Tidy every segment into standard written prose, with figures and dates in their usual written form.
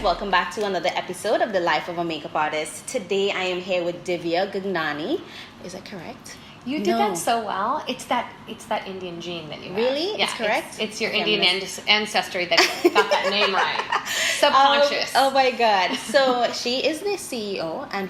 welcome back to another episode of The Life of a Makeup Artist. Today I am here with Divya Gugnani. Is that correct? You did that so well. It's that Indian gene that you have. Really? Yeah, it's correct? It's your Indian ancestry that got that name right. Subconscious. Oh my God. So she is the CEO and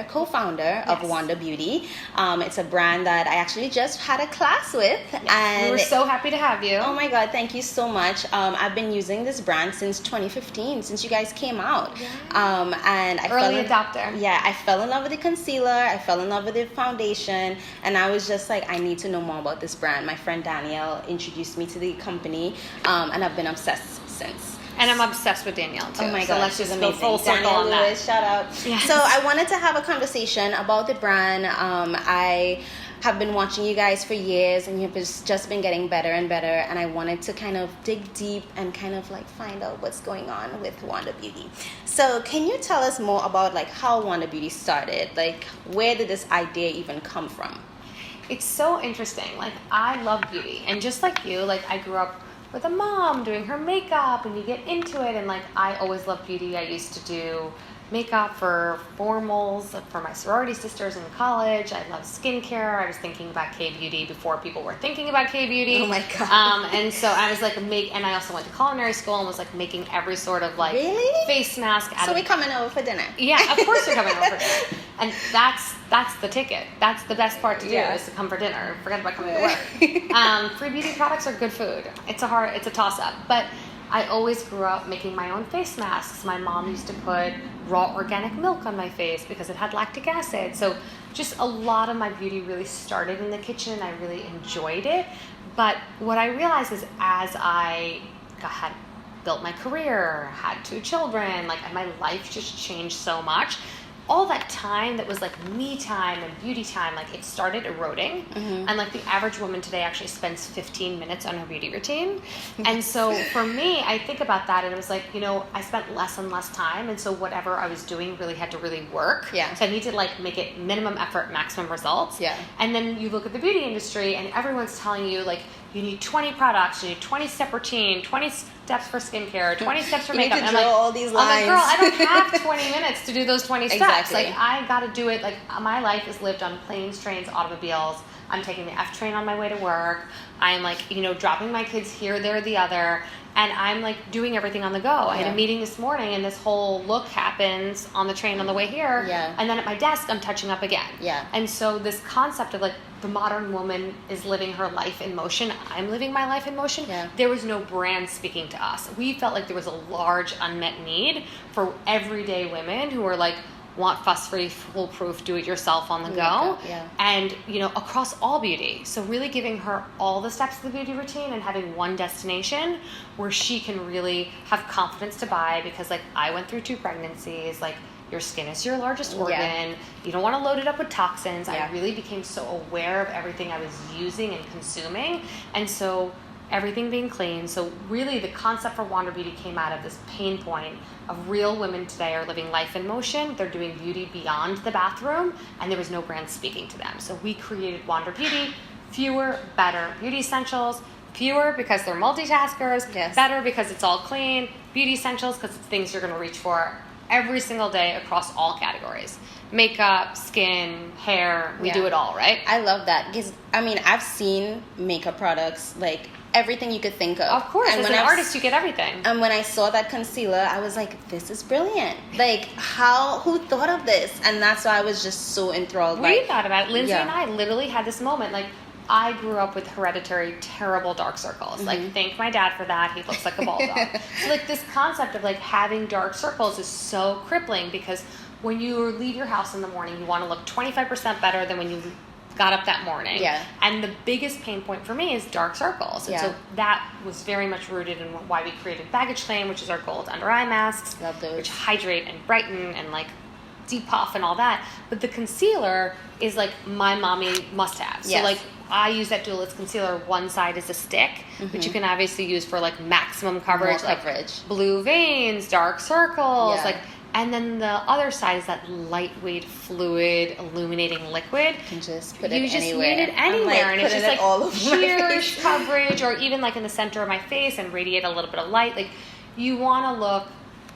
co-founder of Wonder Beauty. It's a brand that I actually just had a class with. Yes. And we're so happy to have you. Oh my God, thank you so much. I've been using this brand since 2015, since you guys came out. Yeah. And I Early adopter. Yeah, I fell in love with the concealer. I fell in love with the foundation. And I was just like, I need to know more about this brand. My friend Danielle introduced me to the company, and I've been obsessed since. And I'm obsessed with Danielle too. Oh my God, so let's she's just amazing. go full circle Danielle on Lewis, that. shout out. Yes. So I wanted to have a conversation about the brand. I have been watching you guys for years, and you've just been getting better and better. And I wanted to kind of dig deep and kind of like find out what's going on with Wonder Beauty. So can you tell us more about like how Wonder Beauty started? Like, where did this idea even come from? It's so interesting. Like, I love beauty. And just like you, like, I grew up with a mom doing her makeup, and you get into it. And, like, I always loved beauty. I used to do makeup for formals for my sorority sisters in college. I love skincare. I was thinking about K-beauty before people were thinking about K-beauty. Oh, my God. And so I was, like, and I also went to culinary school and was, like, making every sort of, like, face mask out of... So we're coming over for dinner. Yeah, of course we're coming over for dinner. And that's the ticket. That's the best part to do is to come for dinner. Forget about coming to work. Free beauty products are good food. It's a toss-up. But I always grew up making my own face masks. My mom used to put raw organic milk on my face because it had lactic acid. So just a lot of my beauty really started in the kitchen. I really enjoyed it. But what I realized is as I had built my career, had 2 children, like my life just changed so much. All that time that was like me time and beauty time, like it started eroding. Mm-hmm. And like the average woman today actually spends 15 minutes on her beauty routine. And so for me, I think about that and it was like, I spent less and less time. And so whatever I was doing really had to really work. Yeah. So I need to like make it minimum effort, maximum results. Yeah. And then you look at the beauty industry and everyone's telling you like, you need 20 products, you need 20-step routine, 20 steps for skincare, 20 steps for makeup. You need to draw all these lines. I'm like, girl, I don't have 20 minutes to do those 20 steps. Exactly. Like, I got to do it. Like, my life is lived on planes, trains, automobiles. I'm taking the F train on my way to work. I'm like, dropping my kids here, there, the other. And I'm like doing everything on the go. I had a meeting this morning and this whole look happens on the train on the way here. Yeah. And then at my desk, I'm touching up again. Yeah. And so this concept of like the modern woman is living her life in motion. I'm living my life in motion. Yeah. There was no brand speaking to us. We felt like there was a large unmet need for everyday women who were like, want fuss-free, foolproof, do-it-yourself on the go, and across all beauty. So really giving her all the steps of the beauty routine and having one destination where she can really have confidence to buy. Because like I went through 2 pregnancies, like your skin is your largest organ. You don't want to load it up with toxins. I really became so aware of everything I was using and consuming, and so everything being clean. So really the concept for Wonder Beauty came out of this pain point of real women today are living life in motion. They're doing beauty beyond the bathroom, and there was no brand speaking to them. So we created Wonder Beauty. Fewer, better beauty essentials. Fewer because they're multitaskers. Yes. Better because it's all clean. Beauty essentials because it's things you're going to reach for every single day across all categories. Makeup, skin, hair, we do it all, right? I love that because, I've seen makeup products, like everything you could think of. Of course, and as an artist, you get everything. And when I saw that concealer, I was like, this is brilliant. Like, who thought of this? And that's why I was just so enthralled. We thought about it. Lindsay and I literally had this moment, like, I grew up with hereditary, terrible dark circles. Mm-hmm. Like, thank my dad for that. He looks like a bulldog. So, like, this concept of, like, having dark circles is so crippling because when you leave your house in the morning, you want to look 25% better than when you got up that morning. Yeah. And the biggest pain point for me is dark circles. And so that was very much rooted in why we created Baggage Claim, which is our gold under eye masks. Love those. Which hydrate and brighten and, like, depuff and all that. But the concealer is like my mommy must have. So like I use that Duelist concealer. One side is a stick, which you can obviously use for like maximum coverage, more coverage. Like blue veins, dark circles, like. And then the other side is that lightweight, fluid, illuminating liquid. You can just put it anywhere. You just need it anywhere. Like, and it's just like all over sheer coverage, or even like in the center of my face and radiate a little bit of light. Like, you want to look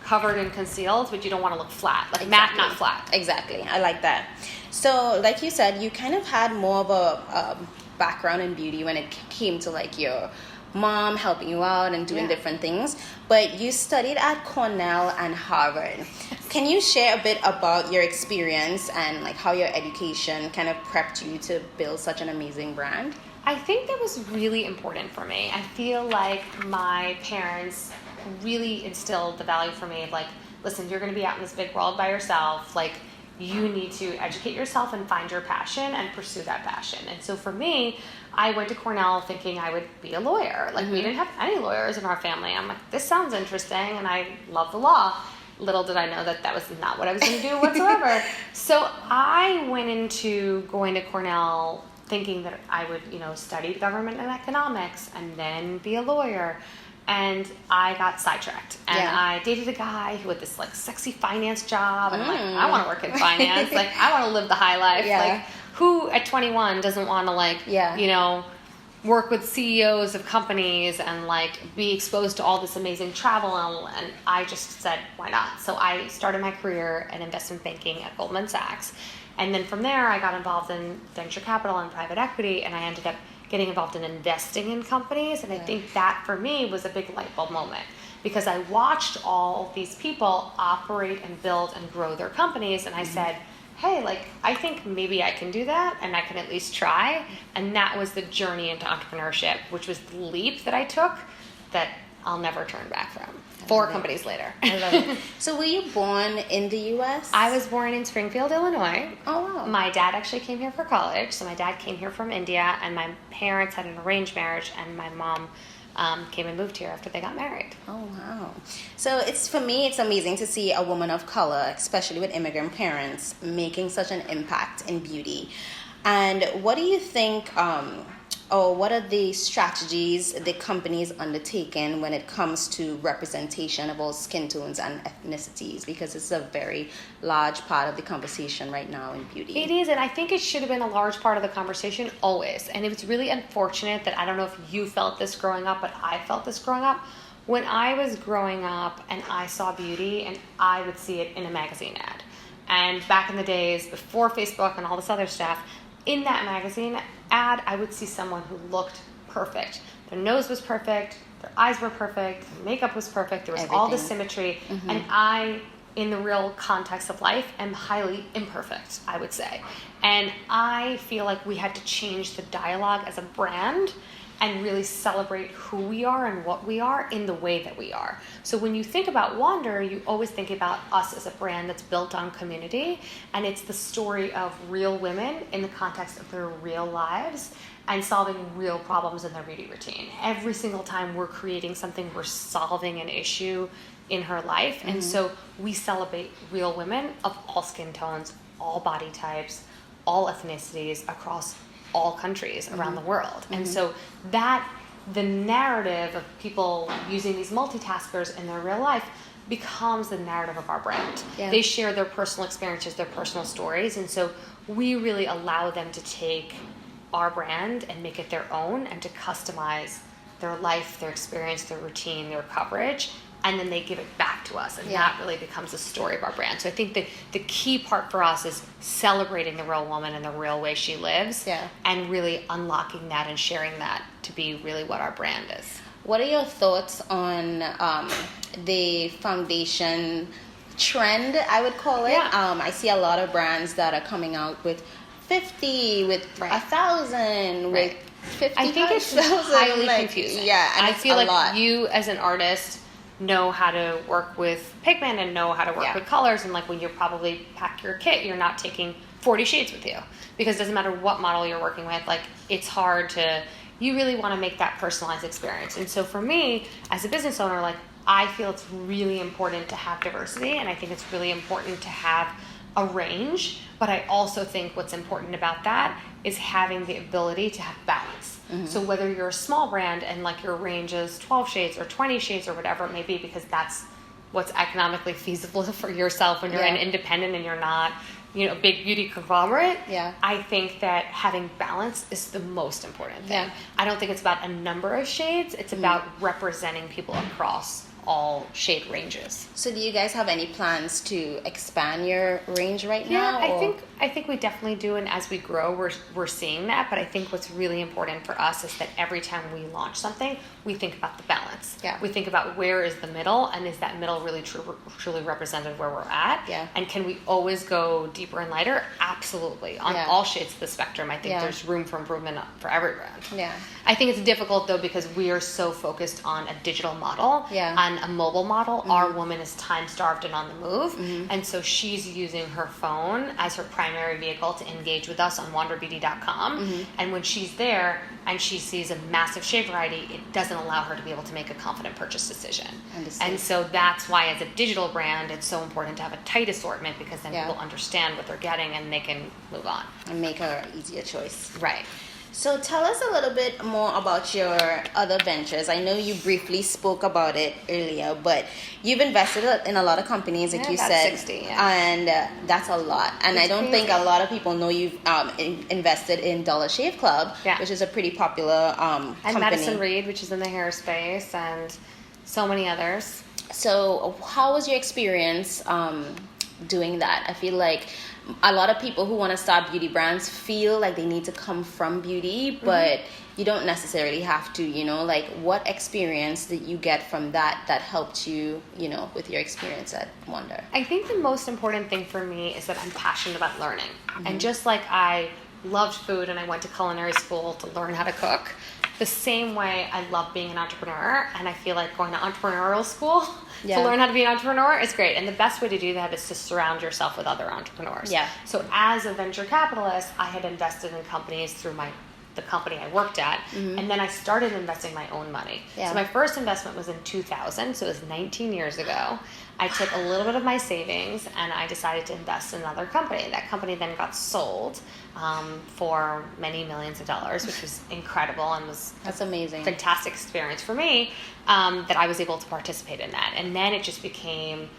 covered and concealed, but you don't want to look flat. Like matte, not flat. Exactly. I like that. So, like you said, you kind of had more of a background in beauty when it came to like your mom helping you out and doing different things. But you studied at Cornell and Harvard. Can you share a bit about your experience and like how your education kind of prepped you to build such an amazing brand? I think that was really important for me. I feel like my parents really instilled the value for me of like, listen, you're going to be out in this big world by yourself. Like, you need to educate yourself and find your passion and pursue that passion. And so for me, I went to Cornell thinking I would be a lawyer. Like, we didn't have any lawyers in our family. I'm like, this sounds interesting, and I love the law. Little did I know that that was not what I was going to do whatsoever. So I went into going to Cornell thinking that I would, study government and economics and then be a lawyer. And I got sidetracked. And I dated a guy who had this like sexy finance job. And I'm like, I want to work in finance. Like, I want to live the high life. Like, who at 21 doesn't want to work with CEOs of companies and like be exposed to all this amazing travel? And I just said, why not? So I started my career in investment banking at Goldman Sachs. And then from there, I got involved in venture capital and private equity, and I ended up getting involved in investing in companies. And I think that for me was a big light bulb moment, because I watched all these people operate and build and grow their companies. And I said, hey, like, I think maybe I can do that, and I can at least try. And that was the journey into entrepreneurship, which was the leap that I took that I'll never turn back from. 4 companies later. I love it. So were you born in the U.S.? I was born in Springfield, Illinois. Oh, wow. My dad actually came here for college. So my dad came here from India, and my parents had an arranged marriage, and my mom came and moved here after they got married. Oh, wow. So for me, it's amazing to see a woman of color, especially with immigrant parents, making such an impact in beauty. And what do you think, or what are the strategies the company's undertaken when it comes to representation of all skin tones and ethnicities? Because it's a very large part of the conversation right now in beauty. It is, and I think it should have been a large part of the conversation always. And it was really unfortunate that, I don't know if you felt this growing up, but I felt this growing up. When I was growing up and I saw beauty, and I would see it in a magazine ad. And back in the days before Facebook and all this other stuff, in that magazine ad, I would see someone who looked perfect. Their nose was perfect, their eyes were perfect, their makeup was perfect, there was all this symmetry. And I, in the real context of life, am highly imperfect, I would say. And I feel like we had to change the dialogue as a brand and really celebrate who we are and what we are in the way that we are. So when you think about Wander, you always think about us as a brand that's built on community, and it's the story of real women in the context of their real lives and solving real problems in their beauty routine. Every single time we're creating something, we're solving an issue in her life. And so we celebrate real women of all skin tones, all body types, all ethnicities across all countries around the world. And so the narrative of people using these multitaskers in their real life becomes the narrative of our brand. They share their personal experiences, their personal stories, and so we really allow them to take our brand and make it their own and to customize their life, their experience, their routine, their coverage, and then they give it back to us, and that really becomes the story of our brand. So I think the key part for us is celebrating the real woman and the real way she lives, and really unlocking that and sharing that to be really what our brand is. What are your thoughts on the foundation trend, I would call it? I see a lot of brands that are coming out with 50, with 1,000, with 50,000. I think it's highly confusing. Yeah, and I feel like lot. You as an artist know how to work with pigment and know how to work with colors, and like when you probably pack your kit, you're not taking 40 shades with you, because it doesn't matter what model you're working with, like it's hard to, you really want to make that personalized experience. And so for me as a business owner, like I feel it's really important to have diversity, and I think it's really important to have a range, but I also think what's important about that is having the ability to have balance. So whether you're a small brand and like your range is 12 shades or 20 shades or whatever it may be, because that's what's economically feasible for yourself when you're an independent and you're not, a big beauty conglomerate. I think that having balance is the most important thing. I don't think it's about a number of shades. It's about representing people across all shade ranges. So do you guys have any plans to expand your range right now? Yeah, I think we definitely do, and as we grow, we're seeing that. But I think what's really important for us is that every time we launch something, we think about the balance. Yeah. We think about where is the middle, and is that middle really truly represented where we're at? Yeah. And can we always go deeper and lighter? Absolutely. On all shades of the spectrum, I think there's room for improvement for every brand. Yeah. I think it's difficult though because we are so focused on a digital model, on a mobile model. Our woman is time starved and on the move, and so she's using her phone as her primary vehicle to engage with us on wanderbeauty.com. And when she's there and she sees a massive shade variety, it doesn't allow her to be able to make a confident purchase decision. And so that's why, as a digital brand, it's so important to have a tight assortment, because then people understand what they're getting and they can move on and make an easier choice. Right. So tell us a little bit more about your other ventures. I know you briefly spoke about it earlier, but you've invested in a lot of companies, like you said, 60, and that's a lot. And It's I don't think a lot of people know you've invested in Dollar Shave Club, which is a pretty popular and company. Madison Reed, which is in the hair space, and so many others. So how was your experience doing that? I feel like a lot of people who want to start beauty brands feel like they need to come from beauty, but you don't necessarily have to, you know, like what experience did you get from that helped you, you know, with your experience at Wonder? I think the most important thing for me is that I'm passionate about learning. And just like I loved food and I went to culinary school to learn how to cook, the same way I love being an entrepreneur, and I feel like going to entrepreneurial school to learn how to be an entrepreneur is great. And the best way to do that is to surround yourself with other entrepreneurs. So as a venture capitalist, I had invested in companies through the company I worked at, and then I started investing my own money. So my first investment was in 2000, so it was 19 years ago. I took a little bit of my savings and I decided to invest in another company. That company then got sold for many millions of dollars, which was incredible and was that's amazing, fantastic experience for me, that I was able to participate in that. And then it just became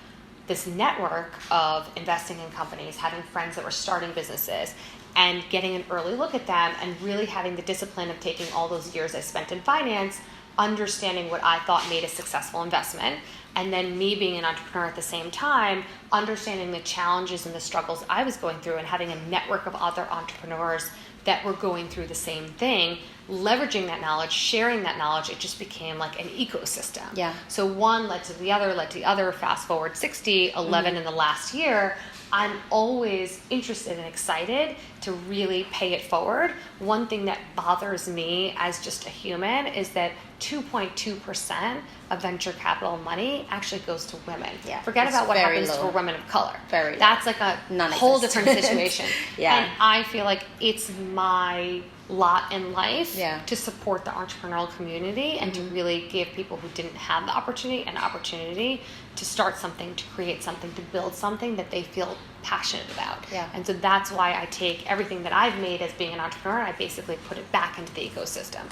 this network of investing in companies, having friends that were starting businesses, and getting an early look at them, and really having the discipline of taking all those years I spent in finance, understanding what I thought made a successful investment, and then me being an entrepreneur at the same time, understanding the challenges and the struggles I was going through, and having a network of other entrepreneurs that were going through the same thing, leveraging that knowledge, sharing that knowledge. It just became like an ecosystem. So one led to the other, fast forward 60, 11 in the last year. I'm always interested and excited to really pay it forward. One thing that bothers me as just a human is that 2.2% of venture capital money actually goes to women. Forget about what happens for women of color. That's like a whole different situation. And I feel like it's my lot in life to support the entrepreneurial community and to really give people who didn't have the opportunity an opportunity to start something, to create something, to build something that they feel passionate about. And so that's why I take everything that I've made as being an entrepreneur, I basically put it back into the ecosystem.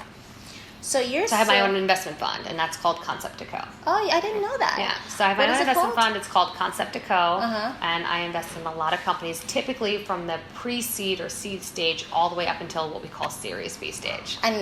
So I have my own investment fund, and that's called Concept to Co. Oh, I didn't know that. So I have my own investment fund. It's called Concept to Co. And I invest in a lot of companies, typically from the pre-seed or seed stage all the way up until what we call Series B stage. And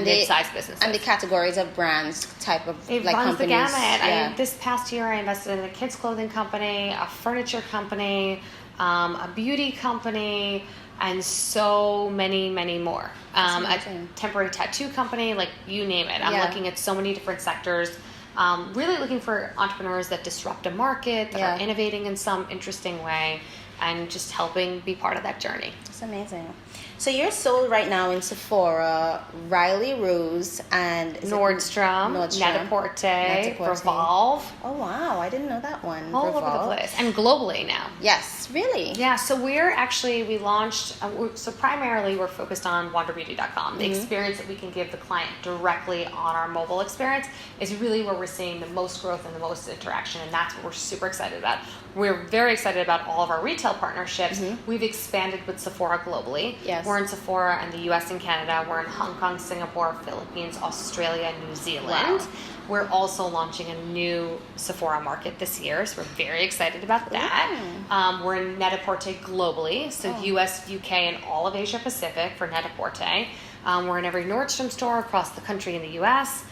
mid-sized businesses. And the categories of brands, type of it like runs companies. the gamut. This past year, I invested in a kids clothing company, a furniture company, a beauty company, and so many, many more. A temporary tattoo company, like you name it. I'm looking at so many different sectors, really looking for entrepreneurs that disrupt a market, that are innovating in some interesting way, and just helping be part of that journey. That's amazing. So you're sold right now in Sephora, Riley Rose, and Nordstrom, Net-a-Porter, Revolve. Oh wow, I didn't know that one. All Revolve. over the place, and globally now. Yes, really. Yeah, so we launched. So primarily, we're focused on wanderbeauty.com. The experience that we can give the client directly on our mobile experience is really where we're seeing the most growth and the most interaction, and that's what we're super excited about. We're very excited about all of our retail partnerships. We've expanded with Sephora globally. We're in Sephora in the US and Canada. We're in Hong Kong, Singapore, Philippines, Australia, New Zealand. Wow. We're also launching a new Sephora market this year, so we're very excited about that. We're in Net-a-Porter globally, so US, UK, and all of Asia Pacific for Net-a-Porter. We're in every Nordstrom store across the country in the US.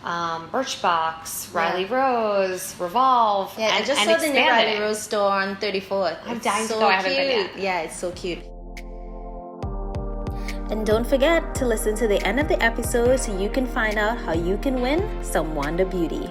Birchbox, Riley Rose, Revolve. Yeah, I just saw the new Riley Rose store on 34th. I'm dying to go. I haven't been yet. Yeah, it's so cute. And don't forget to listen to the end of the episode so you can find out how you can win some Wonder Beauty.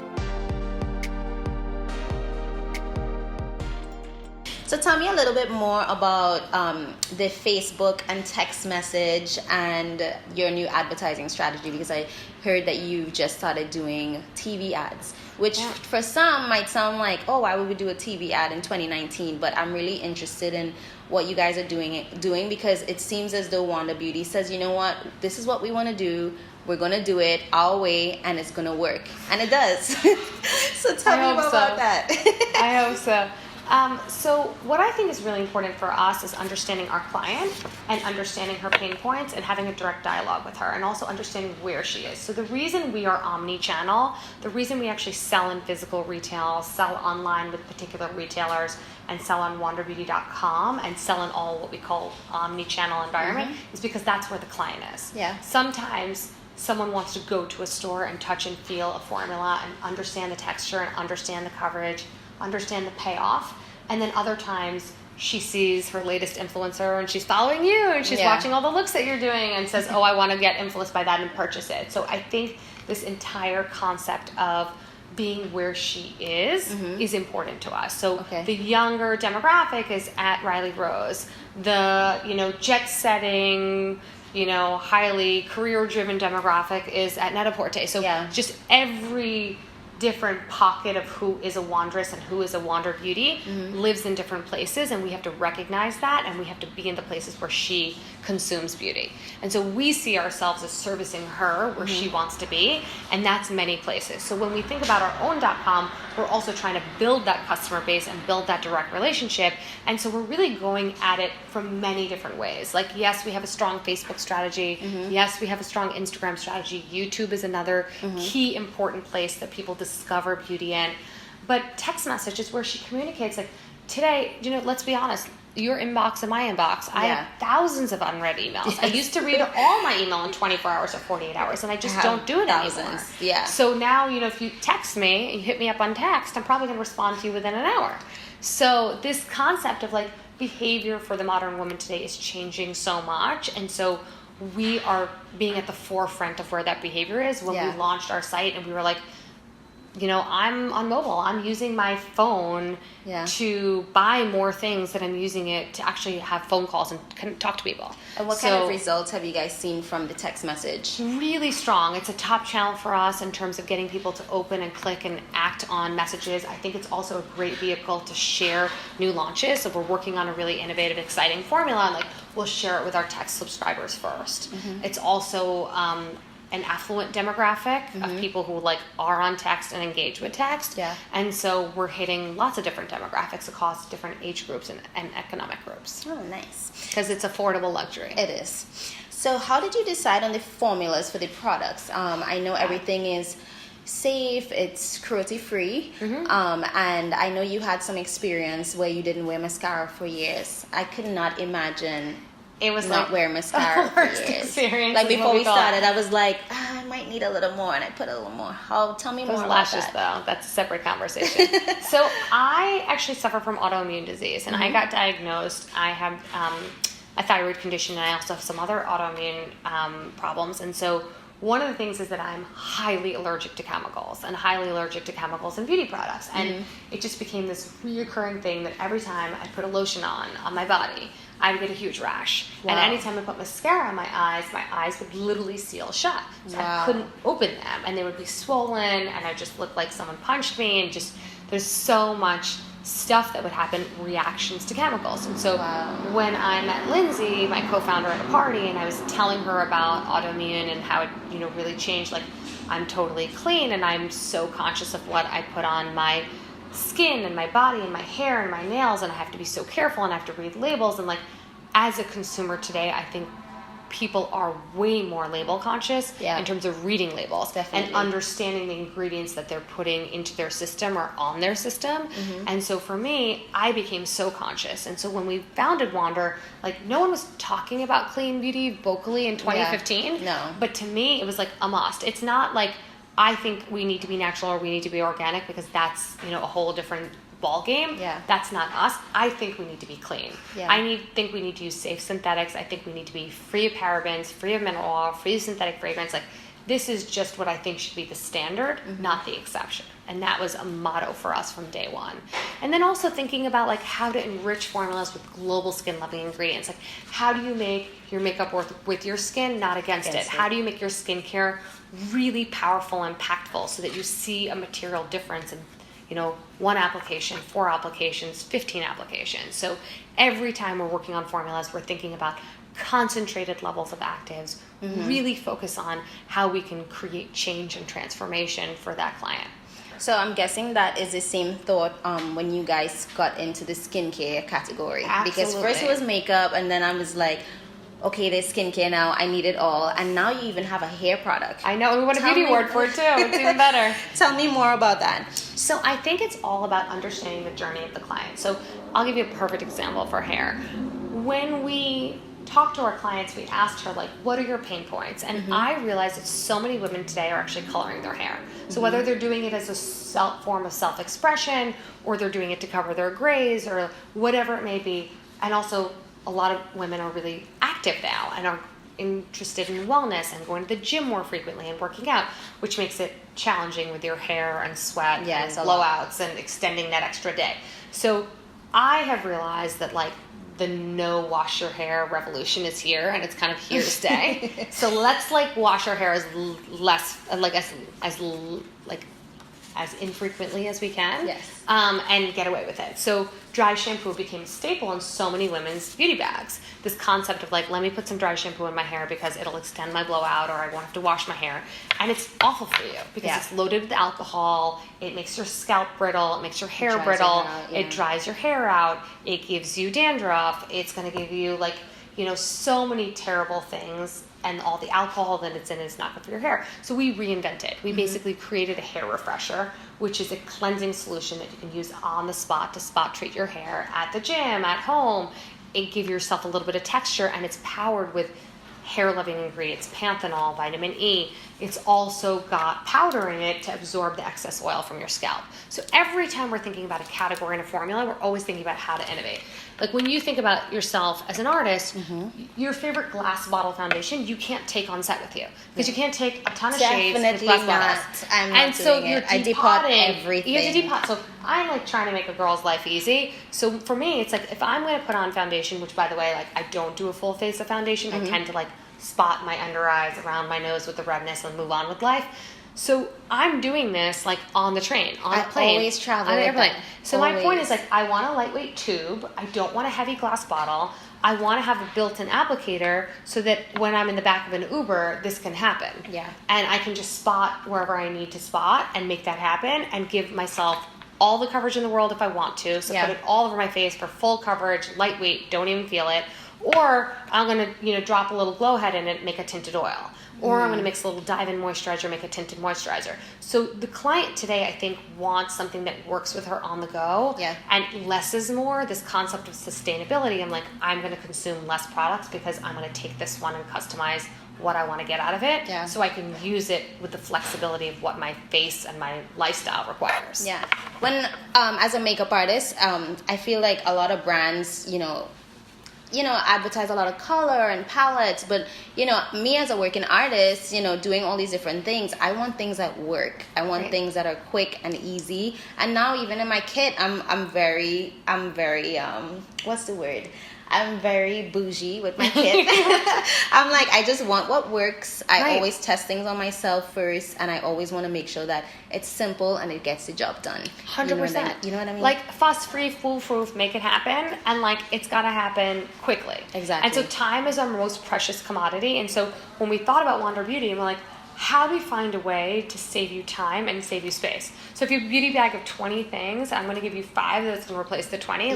So tell me a little bit more about the Facebook and text message and your new advertising strategy, because I heard that you just started doing TV ads, which for some might sound like, oh, why would we do a TV ad in 2019? But I'm really interested in what you guys are doing because it seems as though Wanda Beauty says, you know what, this is what we want to do. We're going to do it our way and it's going to work. And it does. So tell me more about that. I hope so. So what I think is really important for us is understanding our client and understanding her pain points and having a direct dialogue with her and also understanding where she is. So the reason we are omni-channel, the reason we actually sell in physical retail, sell online with particular retailers, and sell on wanderbeauty.com and sell in all what we call omni-channel environment is because that's where the client is. Yeah. Sometimes someone wants to go to a store and touch and feel a formula and understand the texture and understand the coverage, understand the payoff, and then other times she sees her latest influencer and she's following you and she's watching all the looks that you're doing and says, oh, I want to get influenced by that and purchase it. So I think this entire concept of being where she is important to us. So the younger demographic is at Riley Rose. The, jet setting, highly career driven demographic is at Net-a-Porter. So just every different pocket of who is a wanderess and who is a wander beauty lives in different places, and we have to recognize that, and we have to be in the places where she consumes beauty. And so we see ourselves as servicing her where she wants to be, and that's many places. So when we think about our own .com, we're also trying to build that customer base and build that direct relationship. And so we're really going at it from many different ways. Like, yes, we have a strong Facebook strategy. Yes, we have a strong Instagram strategy. YouTube is another key important place that people discover beauty in. But text message is where she communicates. Like, today, let's be honest, your inbox and my inbox, I have thousands of unread emails. I used to read all my email in 24 hours or 48 hours, and I just don't do it anymore. Yeah. So now, if you text me and you hit me up on text, I'm probably going to respond to you within an hour. So this concept of behavior for the modern woman today is changing so much, and so we are being at the forefront of where that behavior is. When we launched our site and we were like, I'm on mobile. I'm using my phone to buy more things than I'm using it to actually have phone calls and talk to people. And what kind of results have you guys seen from the text message? Really strong. It's a top channel for us in terms of getting people to open and click and act on messages. I think it's also a great vehicle to share new launches. So we're working on a really innovative, exciting formula, and we'll share it with our text subscribers first. It's also an affluent demographic of people who are on text and engage with text. And so we're hitting lots of different demographics across different age groups and economic groups. Oh, nice. Because it's affordable luxury. It is. So how did you decide on the formulas for the products? I know everything is safe, it's cruelty-free, and I know you had some experience where you didn't wear mascara for years. I could not imagine it was not wear mascara for years. Experience before we started, I was like, I might need a little more, and I put a little more. Tell me more about lashes, that. though. That's a separate conversation. So I actually suffer from autoimmune disease, and I got diagnosed. I have a thyroid condition, and I also have some other autoimmune problems. And so one of the things is that I'm highly allergic to chemicals and highly allergic to chemicals in beauty products. And it just became this reoccurring thing that every time I put a lotion on my body, I would get a huge rash. And anytime I put mascara on my eyes would literally seal shut. So I couldn't open them, and they would be swollen, and I just looked like someone punched me, and just there's so much stuff that would happen, reactions to chemicals. And so when I met Lindsay, my co-founder, at a party, and I was telling her about autoimmune and how it really changed, I'm totally clean, and I'm so conscious of what I put on my skin and my body and my hair and my nails, and I have to be so careful, and I have to read labels, and as a consumer today, I think people are way more label conscious in terms of reading labels and understanding the ingredients that they're putting into their system or on their system. And so for me, I became so conscious. And so when we founded Wander, no one was talking about clean beauty vocally in 2015. No. But to me, it was a must. It's not I think we need to be natural or we need to be organic because that's, a whole different ball game. Yeah. That's not us. I think we need to be clean. Yeah. Think we need to use safe synthetics. I think we need to be free of parabens, free of mineral oil, free of synthetic fragrance. Like, this is just what I think should be the standard, not the exception. And that was a motto for us from day one. And then also thinking about like how to enrich formulas with global skin loving ingredients. Like, how do you make your makeup work with your skin, not against it? How do you make your skincare really powerful, impactful, so that you see a material difference in, 1 application, 4 applications, 15 applications. So every time we're working on formulas, we're thinking about concentrated levels of actives, really focus on how we can create change and transformation for that client. So I'm guessing that is the same thought when you guys got into the skincare category. Absolutely. Because first it was makeup, and then I was like, okay, there's skincare now. I need it all. And now you even have a hair product. I know. We want a beauty award for it too. It's even better. Tell me more about that. So I think it's all about understanding the journey of the client. So I'll give you a perfect example for hair. When we talked to our clients, we asked her, like, what are your pain points? And I realized that so many women today are actually coloring their hair. So whether they're doing it as a form of self-expression, or they're doing it to cover their grays, or whatever it may be. And also, a lot of women are really active now and are interested in wellness and going to the gym more frequently and working out, which makes it challenging with your hair and sweat and blowouts and extending that extra day. So I have realized that, like, the no wash your hair revolution is here, and it's kind of here to stay. So let's wash our hair as less, as infrequently as we can. Yes. And get away with it. So dry shampoo became a staple in so many women's beauty bags. This concept of let me put some dry shampoo in my hair because it'll extend my blowout, or I won't have to wash my hair. And it's awful for you because it's loaded with alcohol. It makes your scalp brittle. It makes your hair brittle. It dries your hair out. It gives you dandruff. It's going to give you so many terrible things. And all the alcohol that it's in is not good for your hair. So we reinvented. We basically created a hair refresher, which is a cleansing solution that you can use on the spot to spot treat your hair at the gym, at home, and give yourself a little bit of texture. And it's powered with hair-loving ingredients, panthenol, vitamin E. It's also got powder in it to absorb the excess oil from your scalp. So every time we're thinking about a category and a formula, we're always thinking about how to innovate. Like, when you think about yourself as an artist, your favorite glass bottle foundation, you can't take on set with you because you can't take a ton of shades with glass bottles. I'm not doing it. I depot everything. You have to depot. So I'm trying to make a girl's life easy. So for me, it's if I'm going to put on foundation, which, by the way, I don't do a full face of foundation. I tend to spot my under eyes, around my nose with the redness, and move on with life. So I'm doing this on the train, on a plane, always travel on an with airplane. that. So my point is I want a lightweight tube. I don't want a heavy glass bottle. I want to have a built-in applicator so that when I'm in the back of an Uber, this can happen. Yeah. And I can just spot wherever I need to spot and make that happen and give myself all the coverage in the world if I want to. So put it all over my face for full coverage, lightweight, don't even feel it. Or I'm going to, drop a little glow head in it, make a tinted oil. Or I'm going to mix a little dive-in moisturizer, make a tinted moisturizer. So the client today, I think, wants something that works with her on the go. Yeah. And less is more. This concept of sustainability, I'm going to consume less products because I'm going to take this one and customize what I want to get out of it. Yeah. So I can use it with the flexibility of what my face and my lifestyle requires. Yeah. When, as a makeup artist, I feel like a lot of brands, advertise a lot of color and palettes, but me as a working artist, doing all these different things, I want things that work. I want things that are quick and easy. And now even in my kit, I'm very what's the word? I'm very bougie with my kit. I'm I just want what works. I always test things on myself first, and I always want to make sure that it's simple and it gets the job done. 100%. You know what I mean? Fuss-free, foolproof, make it happen, and it's got to happen quickly. Exactly. And so time is our most precious commodity, and so when we thought about Wander Beauty, and we're how do we find a way to save you time and save you space? So if you have a beauty bag of 20 things, I'm going to give you 5 that's going to replace the 20.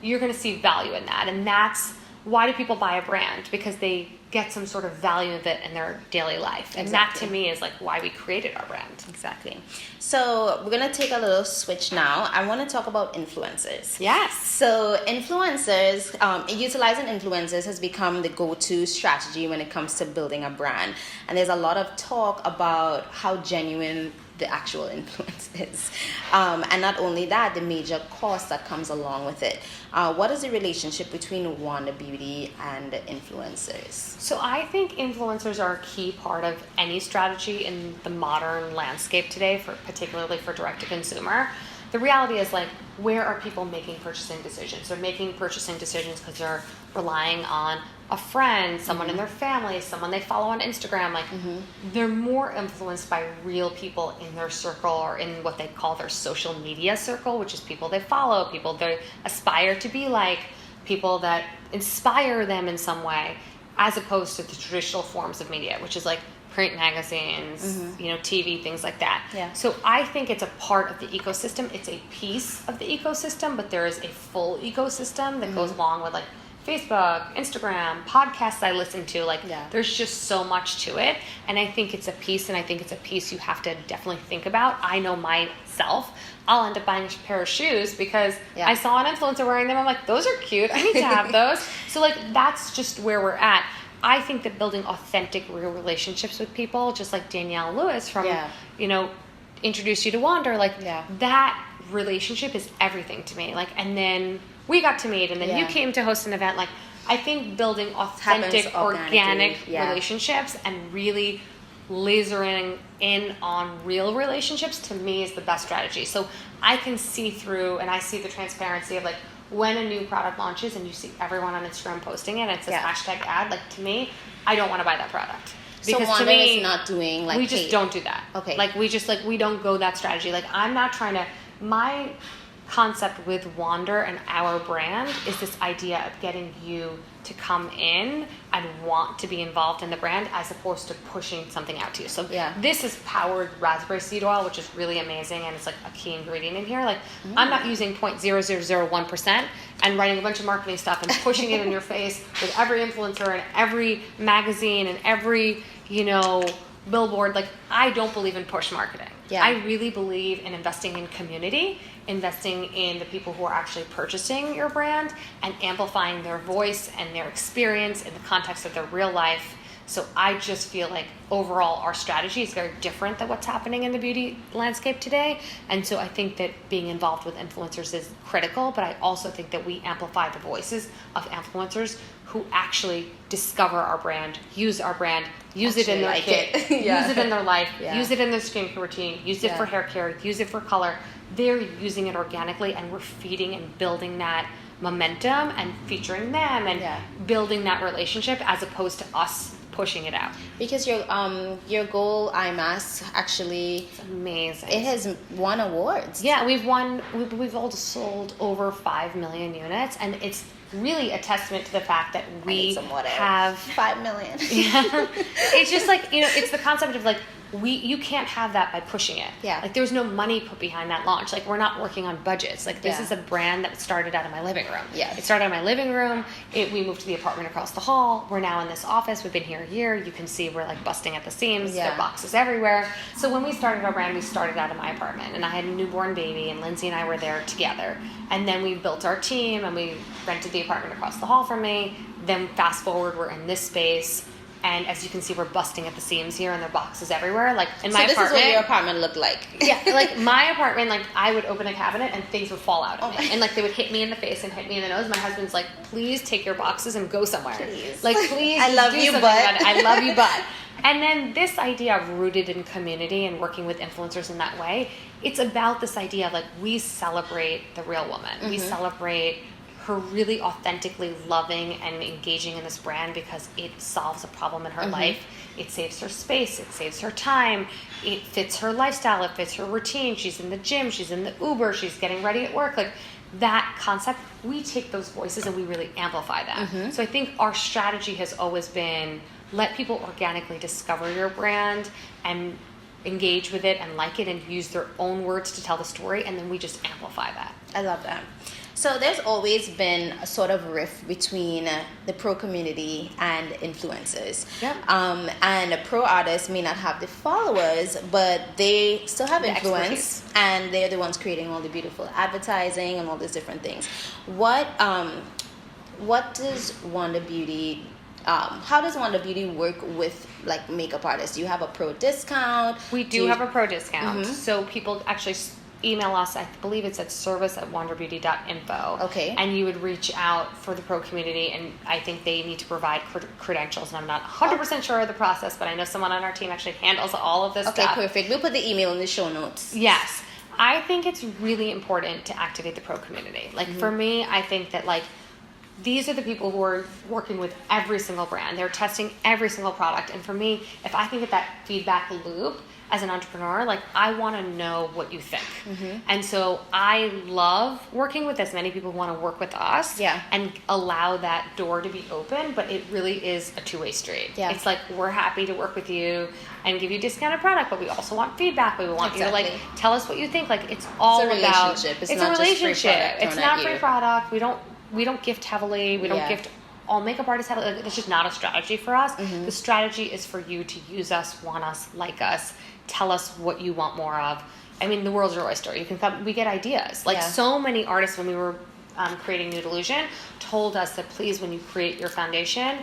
You're going to see value in that. And that's why do people buy a brand? Because they get some sort of value of it in their daily life. And that to me is like why we created our brand. Exactly. So we're going to take a little switch now. I want to talk about influencers. Yes. So influencers, utilizing influencers has become the go-to strategy when it comes to building a brand. And there's a lot of talk about how genuine the actual influence is. And not only that, the major cost that comes along with it. What is the relationship between Wonder Beauty and influencers? So I think influencers are a key part of any strategy in the modern landscape today, particularly for direct-to-consumer. The reality is, like, where are people making purchasing decisions? They're making purchasing decisions because they're relying on a friend, someone in their family, someone they follow on Instagram. Like, they're more influenced by real people in their circle or in what they call their social media circle, which is people they follow, people they aspire to be like, people that inspire them in some way, as opposed to the traditional forms of media, which is like print magazines, TV, things like that. Yeah. So I think it's a part of the ecosystem. It's a piece of the ecosystem, but there is a full ecosystem that goes along with like Facebook, Instagram, podcasts I listen to. Like, there's just so much to it. And I think it's a piece, and I think it's a piece you have to definitely think about. I know myself, I'll end up buying a pair of shoes because I saw an influencer wearing them. I'm like, those are cute. I need to have those. So, like, that's just where we're at. I think that building authentic, real relationships with people, just like Danielle Lewis from, Introduce You to Wander, like, that relationship is everything to me. Like, and then we got to meet, and then you came to host an event. Like, I think building authentic, organic relationships and really lasering in on real relationships, to me, is the best strategy. So I can see through, and I see the transparency of, like, when a new product launches and you see everyone on Instagram posting it, and it's a hashtag ad, like, to me, I don't want to buy that product. Because so Wanda is not doing, like, we just don't do that. Okay. Like, we just, like, we don't go that strategy. Like, I'm not trying to, my concept with Wander and our brand is this idea of getting you to come in and want to be involved in the brand as opposed to pushing something out to you. So this is powered raspberry seed oil, which is really amazing, and it's like a key ingredient in here. Like, I'm not using 0.0001% and writing a bunch of marketing stuff and pushing it in your face with every influencer and every magazine and every, billboard. Like, I don't believe in push marketing. I really believe in investing in community, investing in the people who are actually purchasing your brand, and amplifying their voice and their experience in the context of their real life. So I just feel like overall our strategy is very different than what's happening in the beauty landscape today. And so I think that being involved with influencers is critical, but I also think that we amplify the voices of influencers who actually discover our brand, use our brand, use it in their kit, use it in their life, use it in their skincare routine, use it for hair care, use it for color. They're using it organically, and we're feeding and building that momentum and featuring them and building that relationship as opposed to us pushing it out. Because your goal, IMAS, actually, it's amazing. It has won awards. Yeah, we've all sold over 5 million units, and it's really a testament to the fact that we have 5 million. It's just like, it's the concept of, like, you can't have that by pushing it. Like, there was no money put behind that launch. Like, we're not working on budgets. Like, this is a brand that started out of my living room. It started out of my living room. We moved to the apartment across the hall. We're now in this office. We've been here a year. You can see we're, like, busting at the seams. There are boxes everywhere. So when we started our brand, we started out of my apartment, and I had a newborn baby, and Lindsay and I were there together. And then we built our team, and we rented the apartment across the hall from me. Then fast forward, we're in this space. And as you can see, we're busting at the seams here, and there are boxes everywhere. Like, in my apartment. So this is what your apartment looked like. Like, my apartment, like, I would open a cabinet and things would fall out of me. And, like, they would hit me in the face and hit me in the nose. My husband's like, please take your boxes and go somewhere. Please. Like, please. I love you, but. I love you, but. And then this idea of rooted in community and working with influencers in that way, it's about this idea of, like, we celebrate the real woman. We celebrate her really authentically loving and engaging in this brand because it solves a problem in her life. It saves her space. It saves her time. It fits her lifestyle. It fits her routine. She's in the gym. She's in the Uber. She's getting ready at work. Like, that concept, we take those voices and we really amplify that. So I think our strategy has always been let people organically discover your brand and engage with it and like it and use their own words to tell the story, and then we just amplify that. I love that. So there's always been a sort of rift between the pro community and influencers. Yep. And pro artists may not have the followers, but they still have The influence, expertise. and they're the ones creating all the beautiful advertising and all these different things. What does Wonder Beauty? How does Wonder Beauty work with like makeup artists? Do you have a pro discount? We do have a pro discount. Mm-hmm. So people actually email us, I believe it's at service@wonderbeauty.info. Okay. And you would reach out for the pro community, and I think they need to provide credentials, and I'm not 100% sure of the process, but I know someone on our team actually handles all of this Okay, stuff. perfect. We'll put the email in the show notes. Yes. I think it's really important to activate the pro community. Like for me, I think that like these are the people who are working with every single brand. They're testing every single product. And for me, if I can get that feedback loop as an entrepreneur, like I want to know what you think. And so I love working with as many people who want to work with us and allow that door to be open, but it really is a two-way street. Yeah. It's like we're happy to work with you and give you discounted product, but we also want feedback. We want you to like tell us what you think. Like it's all It's a about relationship. It's it's not a just free relationship. product It's thrown not at free you. product. We don't gift heavily. We don't gift. All makeup artists have like, it's just not a strategy for us. The strategy is for you to use us, want us, like us, tell us what you want more of. I mean, the world's your oyster. You can come. We get ideas. Like so many artists when we were creating Nude Illusion told us that please, when you create your foundation,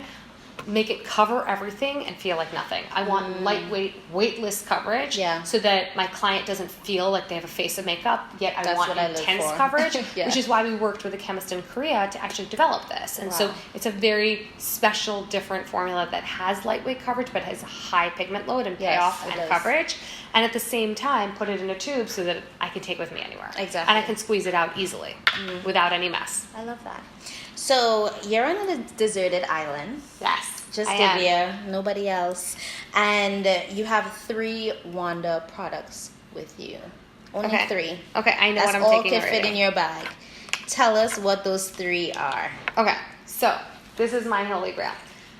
make it cover everything and feel like nothing. I want lightweight, weightless coverage so that my client doesn't feel like they have a face of makeup, yet I want intense coverage, which is why we worked with a chemist in Korea to actually develop this. And so it's a very special, different formula that has lightweight coverage but has a high pigment load and payoff and coverage. And at the same time, put it in a tube so that I can take with me anywhere. Exactly. And I can squeeze it out easily without any mess. I love that. So you're on a deserted island. Yes. Just Divya, nobody else. And you have 3 Wanda products with you. Only 3. Okay, I know That's what I'm all taking can fit in your bag. Tell us what those 3 are. Okay, so this is my holy grail.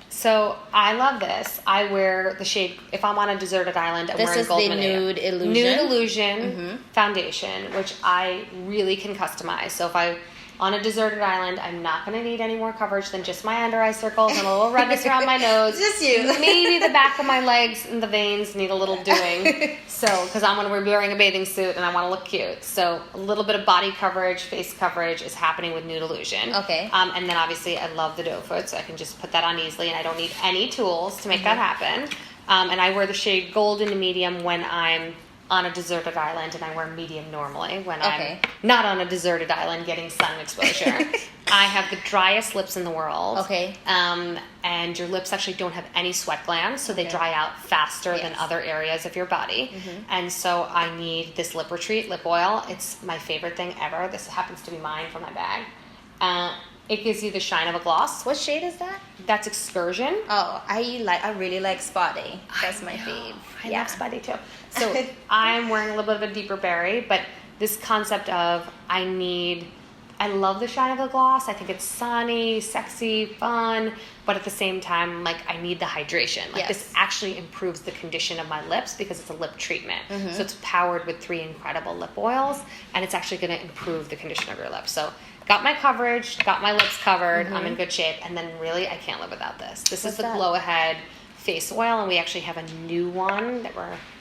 So I love this. I wear the shade, if I'm on a deserted island, I'm wearing Gold Millennium. This is the Nude Illusion. Nude Illusion foundation, which I really can customize. So if I on a deserted island, I'm not going to need any more coverage than just my under eye circles and a little redness around my nose. Just you. Maybe the back of my legs and the veins need a little doing. So, because I'm going to be wearing a bathing suit and I want to look cute. So, a little bit of body coverage, face coverage is happening with Nude Illusion. Okay. And then obviously I love the doe foot, so I can just put that on easily and I don't need any tools to make that happen. And I wear the shade gold in the medium when I'm on a deserted island, and I wear medium normally when I'm not on a deserted island getting sun exposure. I have the driest lips in the world. Okay. And your lips actually don't have any sweat glands, so they dry out faster than other areas of your body. And so I need this Lip Retreat lip oil. It's my favorite thing ever. This happens to be mine from my bag. It gives you the shine of a gloss. What shade is that? That's Excursion. Oh, I really like Spotty. That's my fave. I love Spotty too. So I'm wearing a little bit of a deeper berry, but this concept of I love the shine of the gloss. I think it's sunny, sexy, fun, but at the same time, like I need the hydration. Like this actually improves the condition of my lips because it's a lip treatment. So it's powered with 3 incredible lip oils, and it's actually going to improve the condition of your lips. So got my coverage, got my lips covered, I'm in good shape, and then really I can't live without this. This is the Glow Ahead face oil, and we actually have a new one that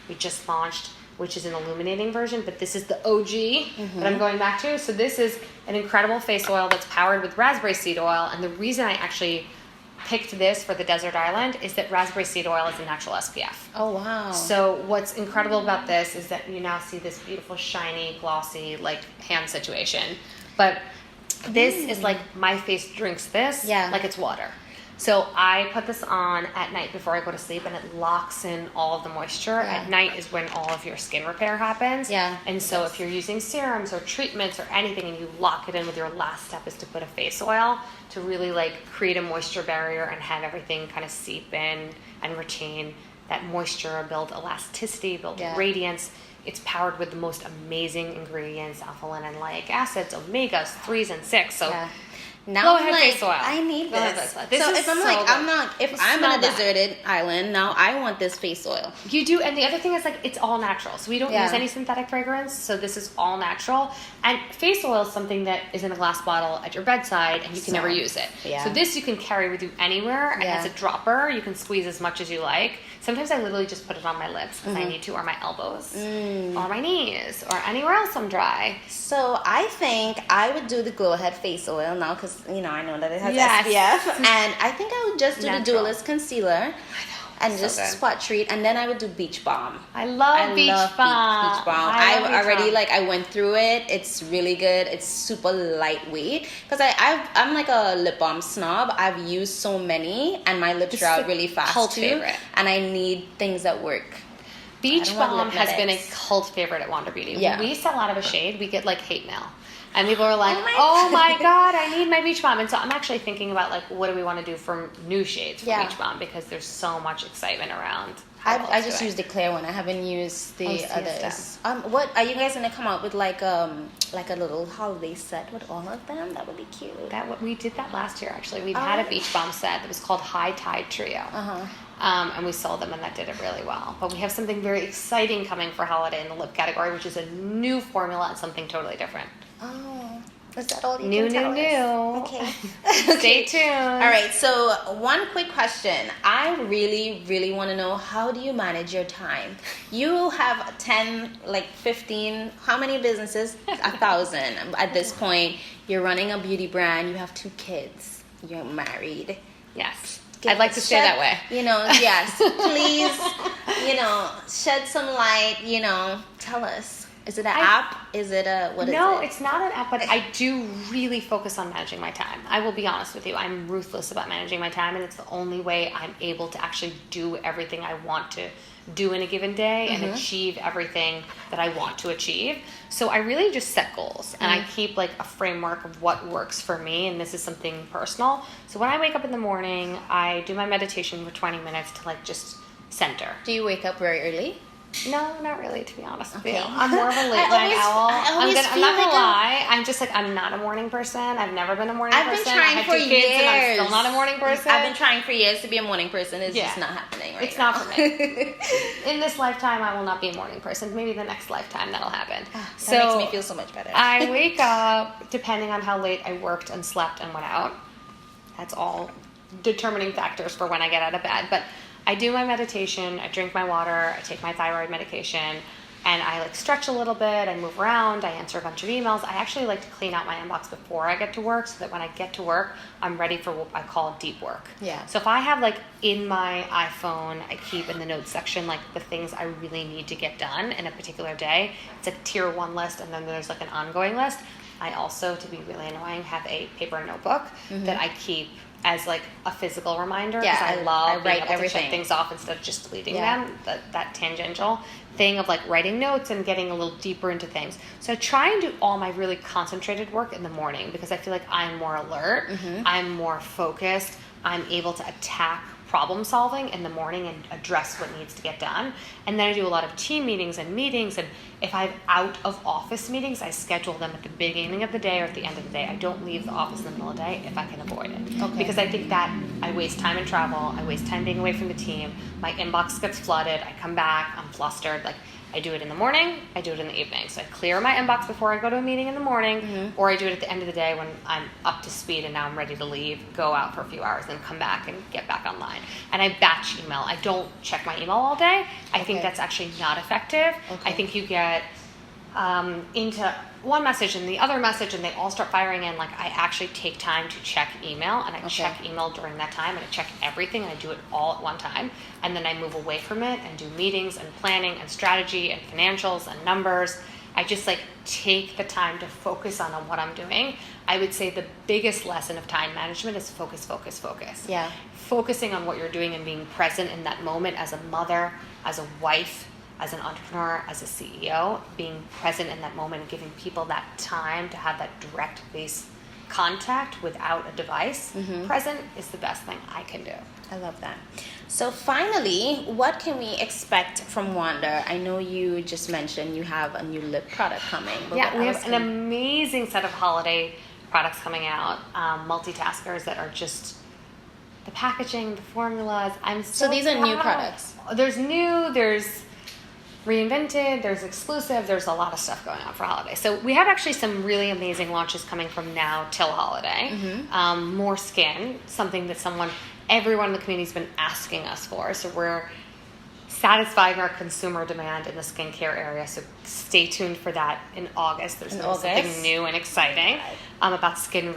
we just launched, which is an illuminating version, but this is the OG that I'm going back to. So this is an incredible face oil that's powered with raspberry seed oil, and the reason I actually picked this for the desert island is that raspberry seed oil is a natural SPF. Oh, wow. So what's incredible about this is that you now see this beautiful, shiny, glossy, like hand situation. But this is like my face drinks this like it's water. So I put this on at night before I go to sleep, and it locks in all of the moisture. At night is when all of your skin repair happens. And so if you're using serums or treatments or anything and you lock it in with your last step is to put a face oil to really like create a moisture barrier and have everything kind of seep in and retain that moisture, build elasticity, build radiance. It's powered with the most amazing ingredients, alpha-linoleic acids, omegas, 3s and 6. So Now Go I'm ahead, like, face oil. I need Go ahead, this. face oil. This so is if I'm so like, good. I'm Smell in a that. deserted island, now I want this face oil. You do, and the other thing is like it's all natural. So we don't use any synthetic fragrance. So this is all natural. And face oil is something that is in a glass bottle at your bedside, and you can never use it. Yeah. So this you can carry with you anywhere, and as a dropper, you can squeeze as much as you like. Sometimes I literally just put it on my lips because I need to, or my elbows, or my knees, or anywhere else I'm dry. So I think I would do the Go Ahead face oil now because, I know that it has SPF. And I think I would just do the Dualist concealer. And just spot treat, and then I would do Beach Balm. I love Beach Balm. Beach Balm. I've already I went through it. It's really good. It's super lightweight because I'm like a lip balm snob. I've used so many, and my lips dry out really fast cult too. Favorite. And I need things that work. Beach Balm has been a cult favorite at Wander Beauty. Yeah. When we sell out of a shade, we get hate mail. And people are like, oh my God, I need my Beach Balm. And so I'm actually thinking about what do we want to do for new shades for Beach Balm, because there's so much excitement around. I just used the clear one. I haven't used the others. What are you guys gonna come out with like a little holiday set with all of them? That would be cute. We did that last year actually. We had a Beach Balm set that was called High Tide Trio. And we sold them, and that did it really well. But we have something very exciting coming for holiday in the lip category, which is a new formula and something totally different. Oh, is that all you can tell us? New. Okay. Stay tuned. All right, so one quick question. I really, really want to know, how do you manage your time? You have 10, 15, how many businesses? 1,000 at this point. You're running a beauty brand. You have 2 kids. You're married. Yes. I'd like to stay that way. Yes. Please, shed some light, tell us. Is it an app? Is it what is it? No, it's not an app, but I do really focus on managing my time. I will be honest with you. I'm ruthless about managing my time, and it's the only way I'm able to actually do everything I want to do in a given day and achieve everything that I want to achieve. So I really just set goals, and I keep a framework of what works for me, and this is something personal. So when I wake up in the morning, I do my meditation for 20 minutes to just center. Do you wake up very early? No, not really, to be honest with you. I'm more of a late night owl. I'm not gonna lie. I'm just I'm not a morning person. I've never been a morning person. I've been trying for years. Kids and I'm still not a morning person. I've been trying for years to be a morning person. It's just not happening right now. It's not for me. In this lifetime, I will not be a morning person. Maybe the next lifetime that'll happen. That makes me feel so much better. I wake up, depending on how late I worked and slept and went out. That's all determining factors for when I get out of bed. But I do my meditation, I drink my water, I take my thyroid medication, and I stretch a little bit, I move around, I answer a bunch of emails. I actually like to clean out my inbox before I get to work so that when I get to work, I'm ready for what I call deep work. Yeah. So if I have in my iPhone, I keep in the notes section the things I really need to get done in a particular day. It's a tier 1 list, and then there's an ongoing list. I also, to be really annoying, have a paper notebook that I keep as a physical reminder, because I love being able to check things off instead of just deleting them. That tangential thing of writing notes and getting a little deeper into things. So I try and do all my really concentrated work in the morning because I feel like I'm more alert, I'm more focused, I'm able to attack problem solving in the morning and address what needs to get done. And then I do a lot of team meetings, and if I have out of office meetings, I schedule them at the beginning of the day or at the end of the day. I don't leave the office in the middle of the day if I can avoid it. Okay. Because I think that I waste time in travel, I waste time being away from the team, my inbox gets flooded, I come back, I'm flustered. I do it in the morning, I do it in the evening. So I clear my inbox before I go to a meeting in the morning, or I do it at the end of the day when I'm up to speed and now I'm ready to leave, go out for a few hours, then come back and get back online. And I batch email. I don't check my email all day. I think that's actually not effective. I think you get into one message and the other message, and they all start firing in. I actually take time to check email, and I check email during that time, and I check everything, and I do it all at one time, and then I move away from it and do meetings and planning and strategy and financials and numbers. I just take the time to focus on what I'm doing. I would say the biggest lesson of time management is focus, focus, focus. Yeah. Focusing on what you're doing and being present in that moment as a mother, as a wife, as an entrepreneur, as a CEO, being present in that moment and giving people that time to have that direct face contact without a device present is the best thing I can do. I love that. So finally, what can we expect from Wander? I know you just mentioned you have a new lip product coming. But we have an amazing set of holiday products coming out, multitaskers that are just the packaging, the formulas. So these are new products. There's new, there's reinvented, there's exclusive, there's a lot of stuff going on for holiday. So we have actually some really amazing launches coming from now till holiday. More skin, something that everyone in the community's been asking us for. So we're satisfying our consumer demand in the skincare area. So stay tuned for that in August. There's something new and exciting about skin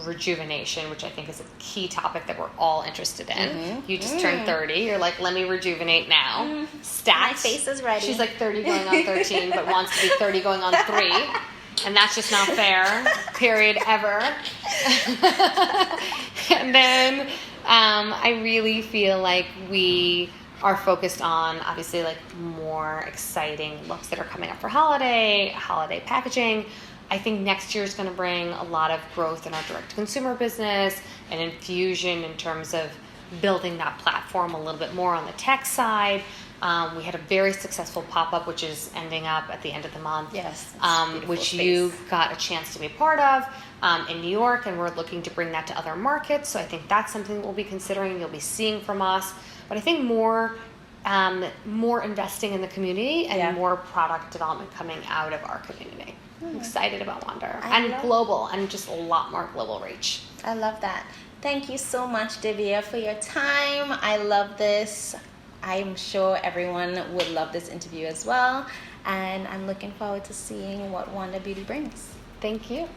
rejuvenation, which I think is a key topic that we're all interested in. You just turned 30. You're like, let me rejuvenate now. Stats. My face is ready. She's like 30 going on 13, but wants to be 30 going on 3. And that's just not fair, period, ever. And then I really feel like we are focused on, obviously, like more exciting looks that are coming up for holiday packaging. I think next year is going to bring a lot of growth in our direct-to-consumer business, and infusion in terms of building that platform a little bit more on the tech side. We had a very successful pop-up, which is ending up at the end of the month. Yes. Which you got a chance to be part of in New York, and we're looking to bring that to other markets. So I think that's something we'll be considering. You'll be seeing from us. But I think more investing in the community and more product development coming out of our community. I'm excited about Wander. And global, and just a lot more global reach. I love that. Thank you so much, Divya, for your time. I love this. I'm sure everyone would love this interview as well. And I'm looking forward to seeing what Wander Beauty brings. Thank you.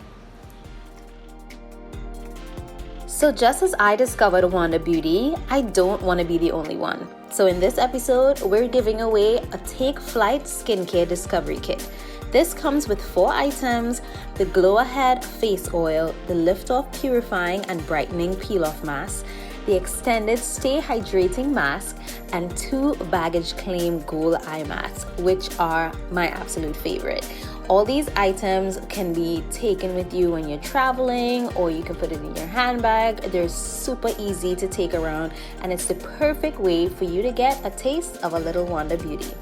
So just as I discovered Wander Beauty, I don't want to be the only one. So in this episode, we're giving away a Take Flight Skincare Discovery Kit. This comes with 4 items: the Glow Ahead Face Oil, the Lift Off Purifying and Brightening Peel Off Mask, the Extended Stay Hydrating Mask, and 2 Baggage Claim Gold Eye Masks, which are my absolute favorite. All these items can be taken with you when you're traveling, or you can put it in your handbag. They're super easy to take around, and it's the perfect way for you to get a taste of a little Wander Beauty.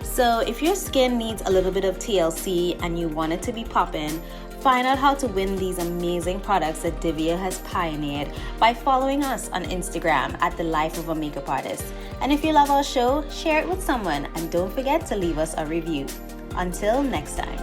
So if your skin needs a little bit of TLC and you want it to be poppin', find out how to win these amazing products that Divya has pioneered by following us on Instagram at The Life of a Makeup Artist. And if you love our show, share it with someone, and don't forget to leave us a review. Until next time.